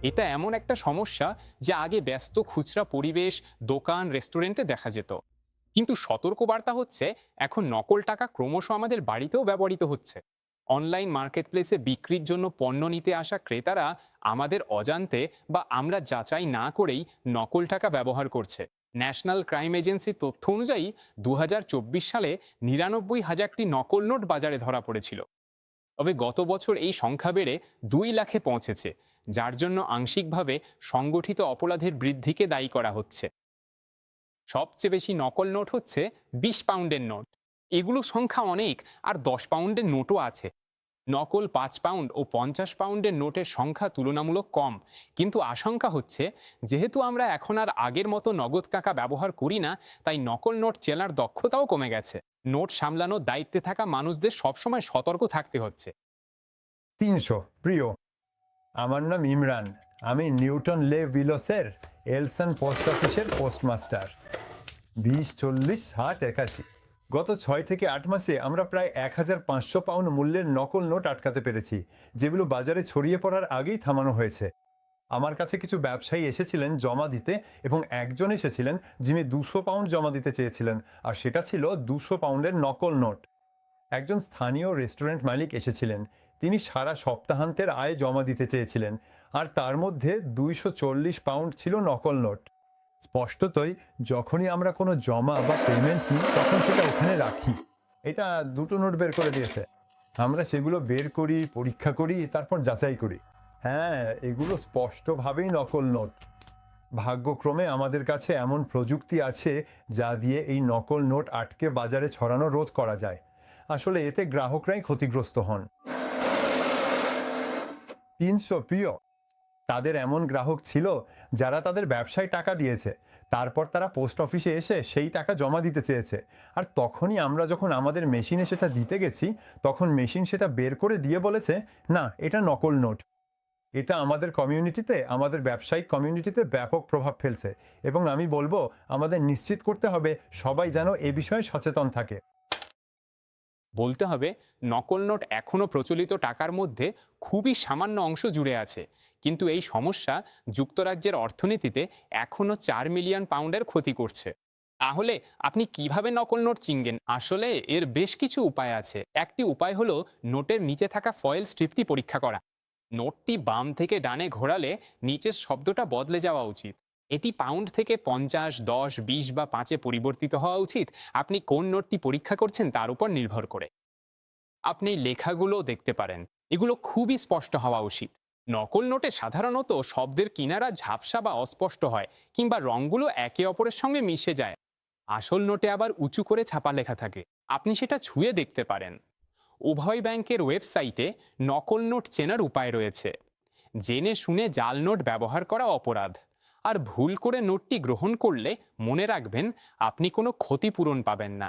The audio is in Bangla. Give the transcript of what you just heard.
এটা এমন একটা সমস্যা যা আগে ব্যস্ত খুচরা পরিবেশ, দোকান, রেস্টুরেন্টে দেখা যেত। কিন্তু সতর্কবার্তা হচ্ছে, এখন নকল টাকা ক্রমশ আমাদের বাড়িতেও ব্যবহৃত হচ্ছে। অনলাইন মার্কেটপ্লেসে বিক্রির জন্য পণ্য নিতে আসা ক্রেতারা আমাদের অজান্তে বা আমরা যাচাই না করেই নকল টাকা ব্যবহার করছে। ন্যাশনাল ক্রাইম এজেন্সির তথ্য অনুযায়ী 2024 সালে 99,000টি নকল নোট বাজারে ধরা পড়েছিল। তবে গত বছর এই সংখ্যা বেড়ে 2 লাখে পৌঁছেছে, যার জন্য আংশিকভাবে সংগঠিত অপরাধের বৃদ্ধিকে দায়ী করা হচ্ছে। সবচেয়ে বেশি নকল নোট হচ্ছে 20 পাউন্ডের নোট। এগুলো সংখ্যা অনেক, আর 10 পাউন্ডের নোটও আছে। নকল 5 পাউন্ড ও 50 পাউন্ডের নোটের সংখ্যা তুলনামূলক কম, কিন্তু আশঙ্কা হচ্ছে যেহেতু আমরা এখন আর আগের মতো নগদ টাকা ব্যবহার করি না, তাই নকল নোট চেনার দক্ষতাও কমে গেছে। নোট সামলানোর দায়িত্বে থাকা মানুষদের সবসময় সতর্ক থাকতে হচ্ছে। 300 প্রিয়, আমার নাম ইমরান। আমি নিউটন লে ভিলোসের এলসন পোস্ট অফিসের পোস্টমাস্টার। 20, 40, 60, 81। গত 6 থেকে 8 মাসে আমরা প্রায় 1,500 পাউন্ড মূল্যের নকল নোট আটকাতে পেরেছি, যেগুলো বাজারে ছড়িয়ে পড়ার আগেই থামানো হয়েছে। আমার কাছে কিছু ব্যবসায়ী এসেছিলেন জমা দিতে, এবং একজন এসেছিলেন যিনি 200 পাউন্ড জমা দিতে চেয়েছিলেন, আর সেটা ছিল 200 পাউন্ডের নকল নোট। একজন স্থানীয় রেস্টুরেন্ট মালিক এসেছিলেন। তিনি সারা সপ্তাহান্তের আয় জমা দিতে চেয়েছিলেন, আর তার মধ্যে 240 পাউন্ড ছিল নকল নোট। স্পষ্টতই যখনই আমরা কোনো জমা বা পেমেন্ট নিই, তখন সেটা ওখানে রাখি। এটা দুটো নোট বের করে দিয়েছে। আমরা সেগুলো বের করি, পরীক্ষা করি, তারপর যাচাই করি। হ্যাঁ, এগুলো স্পষ্টভাবেই নকল নোট। ভাগ্যক্রমে আমাদের কাছে এমন প্রযুক্তি আছে যা দিয়ে এই নকল নোট আটকে বাজারে ছড়ানো রোধ করা যায়। আসলে এতে গ্রাহকরাই ক্ষতিগ্রস্ত হন। 300 প্রিয়, তাদের এমন গ্রাহক ছিল যারা তাদের ব্যবসায় টাকা দিয়েছে, তারপর তারা পোস্ট অফিসে এসে সেই টাকা জমা দিতে চেয়েছে, আর তখনই আমরা যখন আমাদের মেশিনে সেটা দিতে গেছি, তখন মেশিন সেটা বের করে দিয়ে বলেছে, না, এটা নকল নোট। এটা আমাদের কমিউনিটিতে, আমাদের ব্যবসায়িক কমিউনিটিতে ব্যাপক প্রভাব ফেলছে, এবং আমি বলবো আমাদের নিশ্চিত করতে হবে সবাই যেন এ বিষয়ে সচেতন থাকে। বলতে হবে, নকল নোট এখনও প্রচলিত টাকার মধ্যে খুবই সামান্য অংশ জুড়ে আছে, কিন্তু এই সমস্যা যুক্তরাজ্যের অর্থনীতিতে এখনও 4 মিলিয়ন পাউন্ডের ক্ষতি করছে। তাহলে আপনি কিভাবে নকল নোট চিনবেন? আসলে এর বেশ কিছু উপায় আছে। একটি উপায় হলো নোটের নিচে থাকা ফয়েল স্ট্রিপটি পরীক্ষা করা। নোটটি বাম থেকে ডানে ঘোরালে নিচের শব্দটা বদলে যাওয়া উচিত। এটি পাউন্ড থেকে 50, 10, 20 বা 5-এ পরিবর্তিত হওয়া উচিত। আপনি কোন নোটটি পরীক্ষা করছেন তার উপর নির্ভর করে। আপনি লেখাগুলো দেখতে পারেন, এগুলো খুবই স্পষ্ট হওয়া উচিত। নকল নোটে সাধারণত শব্দের কিনারা ঝাপসা বা অস্পষ্ট হয়, কিংবা রঙগুলো একে অপরের সঙ্গে মিশে যায়। আসল নোটে আবার উঁচু করে ছাপা লেখা থাকে, আপনি সেটা ছুঁয়ে দেখতে পারেন। উভয় ব্যাংকের ওয়েবসাইটে নকল নোট চেনার উপায় রয়েছে। জেনে শুনে জাল নোট ব্যবহার করা অপরাধ, আর ভুল করে নোটটি গ্রহণ করলে মনে রাখবেন আপনি কোনো ক্ষতিপূরণ পাবেন না।